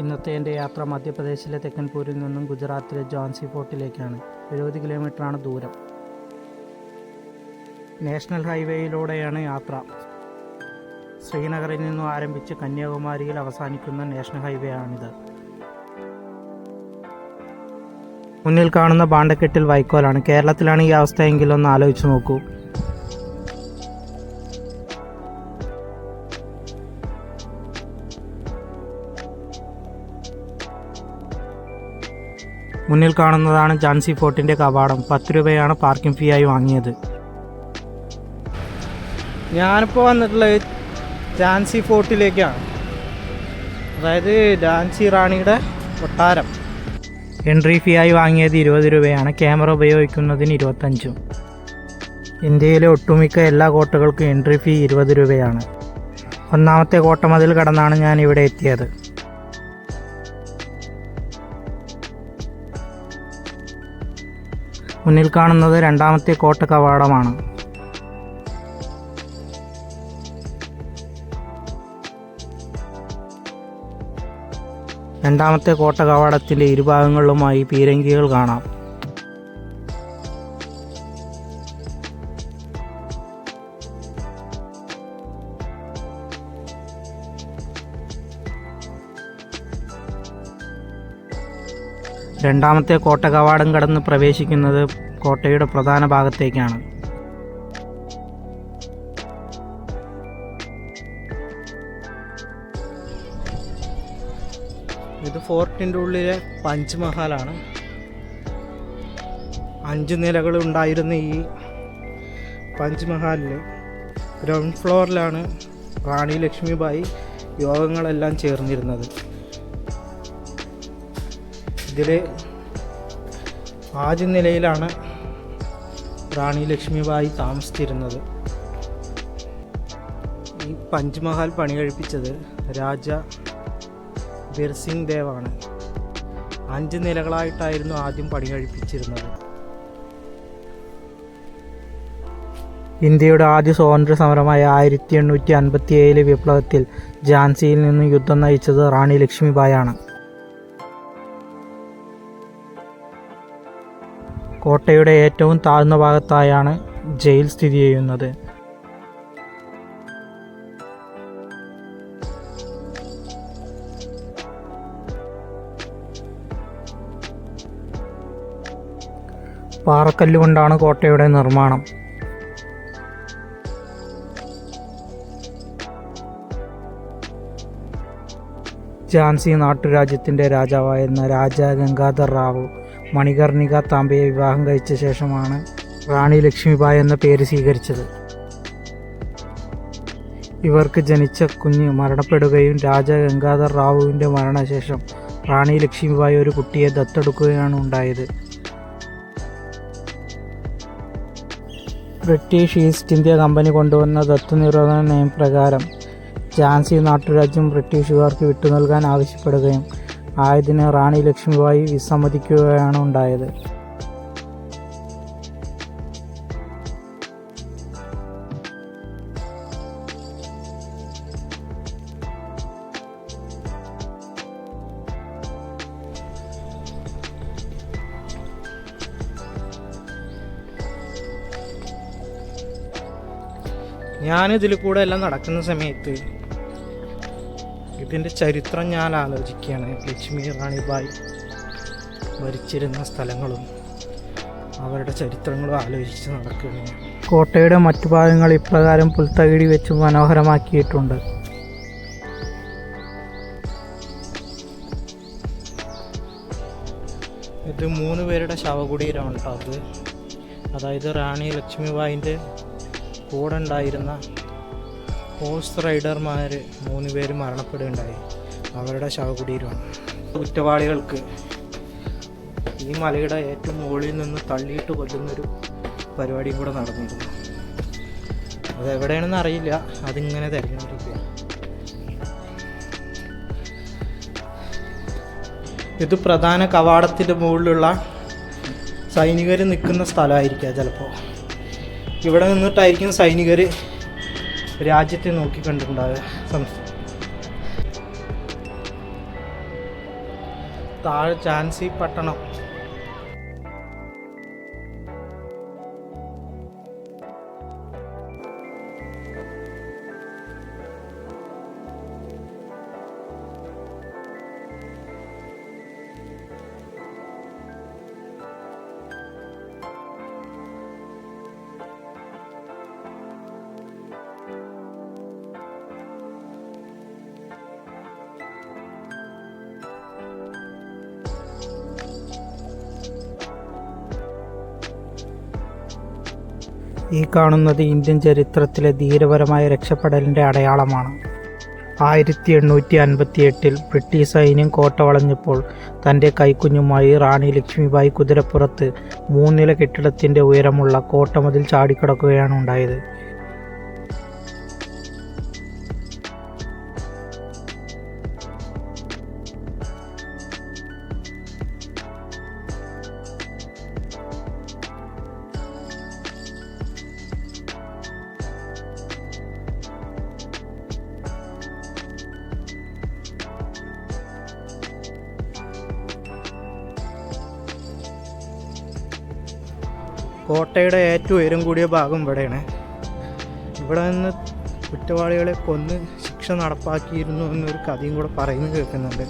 ഇന്നത്തെ എൻ്റെ യാത്ര മധ്യപ്രദേശിലെ തെക്കൻപൂരിൽ നിന്നും ഗുജറാത്തിലെ ഝാൻസി ഫോർട്ടിലേക്കാണ്. 70 കിലോമീറ്ററാണ് ദൂരം. നാഷണൽ ഹൈവേയിലൂടെയാണ് യാത്ര. ശ്രീനഗറിൽ നിന്നും ആരംഭിച്ച് കന്യാകുമാരിയിൽ അവസാനിക്കുന്ന നാഷണൽ ഹൈവേ ആണിത്. മുന്നിൽ കാണുന്ന ബാണ്ടക്കെട്ടിൽ വൈക്കോലാണ്. കേരളത്തിലാണ് ഈ അവസ്ഥയെങ്കിൽ ഒന്ന് ആലോചിച്ച് നോക്കൂ. മുന്നിൽ കാണുന്നതാണ് ഝാൻസി ഫോർട്ടിൻ്റെ കവാടം. 10 രൂപയാണ് പാർക്കിംഗ് ഫീ ആയി വാങ്ങിയത്. ഞാനിപ്പോൾ വന്നിട്ടുള്ളത് ഝാൻസി ഫോർട്ടിലേക്കാണ്, അതായത് ഝാൻസി റാണിയുടെ കൊട്ടാരം. എൻട്രി ഫീ ആയി വാങ്ങിയത് 20 രൂപയാണ്. ക്യാമറ ഉപയോഗിക്കുന്നതിന് 25. ഇന്ത്യയിലെ ഒട്ടുമിക്ക എല്ലാ കോട്ടകൾക്കും എൻട്രി ഫീ 20 രൂപയാണ്. ഒന്നാമത്തെ കോട്ടമതിൽ കടന്നാണ് ഞാൻ ഇവിടെ എത്തിയത്. മുന്നിൽ കാണുന്നത് രണ്ടാമത്തെ കോട്ട കവാടമാണ്. രണ്ടാമത്തെ കോട്ട കവാടത്തിൻ്റെ ഇരുഭാഗങ്ങളിലുമായി പീരങ്കികൾ കാണാം. രണ്ടാമത്തെ കോട്ട കവാടം കടന്ന് പ്രവേശിക്കുന്നത് കോട്ടയുടെ പ്രധാന ഭാഗത്തേക്കാണ്. ഇത് ഫോർട്ടിൻ്റെ ഉള്ളിലെ പഞ്ച്മഹാലാണ്. 5 നിലകൾ ഉണ്ടായിരുന്ന ഈ പഞ്ച്മഹാലിൽ ഗ്രൗണ്ട് ഫ്ലോറിലാണ് റാണി ലക്ഷ്മിബായി യോഗങ്ങളെല്ലാം ചേർന്നിരുന്നത്. ഇതിൽ ആദ്യ നിലയിലാണ് റാണി ലക്ഷ്മിബായി താമസിച്ചിരുന്നത്. ഈ പഞ്ച്മഹാൽ പണി കഴിപ്പിച്ചത് രാജ ബിർസിംഗ് ദേവാണ്. 5 നിലകളായിട്ടായിരുന്നു ആദ്യം പണി കഴിപ്പിച്ചിരുന്നത്. ഇന്ത്യയുടെ ആദ്യ സ്വാതന്ത്ര്യ സമരമായ 1857 വിപ്ലവത്തിൽ ഝാൻസിയിൽ നിന്നും യുദ്ധം നയിച്ചത് റാണി ലക്ഷ്മിബായാണ്. കോട്ടയുടെ ഏറ്റവും താഴ്ന്ന ഭാഗത്തായാണ് ജയിൽ സ്ഥിതി ചെയ്യുന്നത്. പാറക്കല്ലുകൊണ്ടാണ് കോട്ടയുടെ നിർമ്മാണം. ഝാൻസി നാട്ടുരാജ്യത്തിൻ്റെ രാജാവായിരുന്ന രാജ ഗംഗാധർ റാവു മണികർണിക താംബയെ വിവാഹം കഴിച്ച ശേഷമാണ് റാണി ലക്ഷ്മിബായി എന്ന പേര് സ്വീകരിച്ചത്. ഇവർക്ക് ജനിച്ച കുഞ്ഞ് മരണപ്പെടുകയും രാജ ഗംഗാധർ റാവുവിൻ്റെ മരണശേഷം റാണി ലക്ഷ്മിബായി ഒരു കുട്ടിയെ ദത്തെടുക്കുകയാണ് ഉണ്ടായത്. ബ്രിട്ടീഷ് ഈസ്റ്റ് ഇന്ത്യ കമ്പനി കൊണ്ടുവന്ന ദത്തു നിരോധന നിയമപ്രകാരം ഝാൻസി നാട്ടുരാജ്യം ബ്രിട്ടീഷുകാർക്ക് വിട്ടുനൽകാൻ ആവശ്യപ്പെടുകയും ആയതിന് റാണി ലക്ഷ്മിബായി വിസമ്മതിക്കുകയാണ് ഉണ്ടായത്. ഞാനിതിൽ കൂടെ എല്ലാം നടക്കുന്ന സമയത്ത് ഇതിൻ്റെ ചരിത്രം ഞാൻ ആലോചിക്കുകയാണ്. ലക്ഷ്മി റാണിബായി ഭരിച്ചിരുന്ന സ്ഥലങ്ങളും അവരുടെ ചരിത്രങ്ങളും ആലോചിച്ച് നടക്കുകയാണ്. കോട്ടയുടെ മറ്റു ഭാഗങ്ങൾ ഇപ്രകാരം പുൽത്തകിടി വെച്ച് മനോഹരമാക്കിയിട്ടുണ്ട്. ഇത് 3 പേരുടെ ശവകുടീരമാണ് കേട്ടോ. അതായത് റാണി ലക്ഷ്മിബായിൻ്റെ കൂടെ ഉണ്ടായിരുന്ന ഹോഴ്സ് റൈഡർമാർ 3 പേര് മരണപ്പെടുകയുണ്ടായി. അവരുടെ ശവകുടീരമാണ്. കുറ്റവാളികൾക്ക് ഈ മലയുടെ ഏറ്റവും മുകളിൽ നിന്ന് തള്ളിയിട്ട് കൊല്ലുന്നൊരു പരിപാടിയും കൂടെ നടന്നിരുന്നു. അതെവിടെയാണെന്ന് അറിയില്ല, അതിങ്ങനെ തിരഞ്ഞെടുക്കുക. ഇത് പ്രധാന കവാടത്തിൻ്റെ മുകളിലുള്ള സൈനികർ നിൽക്കുന്ന സ്ഥലമായിരിക്കുക. ചിലപ്പോൾ ഇവിടെ നിന്നിട്ടായിരിക്കും സൈനികർ രാജ്യത്തെ നോക്കി കണ്ടിട്ടുണ്ടാവുക. താഴെ ഝാൻസി പട്ടണം. ഈ കാണുന്നത് ഇന്ത്യൻ ചരിത്രത്തിലെ ധീരപരമായ രക്ഷപ്പെടലിൻ്റെ അടയാളമാണ്. 1858 ബ്രിട്ടീഷ് സൈന്യം കോട്ട വളഞ്ഞപ്പോൾ തൻ്റെ കൈക്കുഞ്ഞുമായി റാണി ലക്ഷ്മിബായി കുതിരപ്പുറത്ത് 3 നില കെട്ടിടത്തിൻ്റെ ഉയരമുള്ള കോട്ടമതിൽ ചാടിക്കടക്കുകയാണ് ഉണ്ടായത്. കോട്ടയുടെ ഏറ്റവും ഉയരം കൂടിയ ഭാഗം ഇവിടെയാണ്. ഇവിടെ നിന്ന് കുറ്റവാളികളെ കൊന്ന് ശിക്ഷ നടപ്പാക്കിയിരുന്നു എന്നൊരു കഥയും കൂടെ പറയുന്നത് കേൾക്കുന്നുണ്ട്.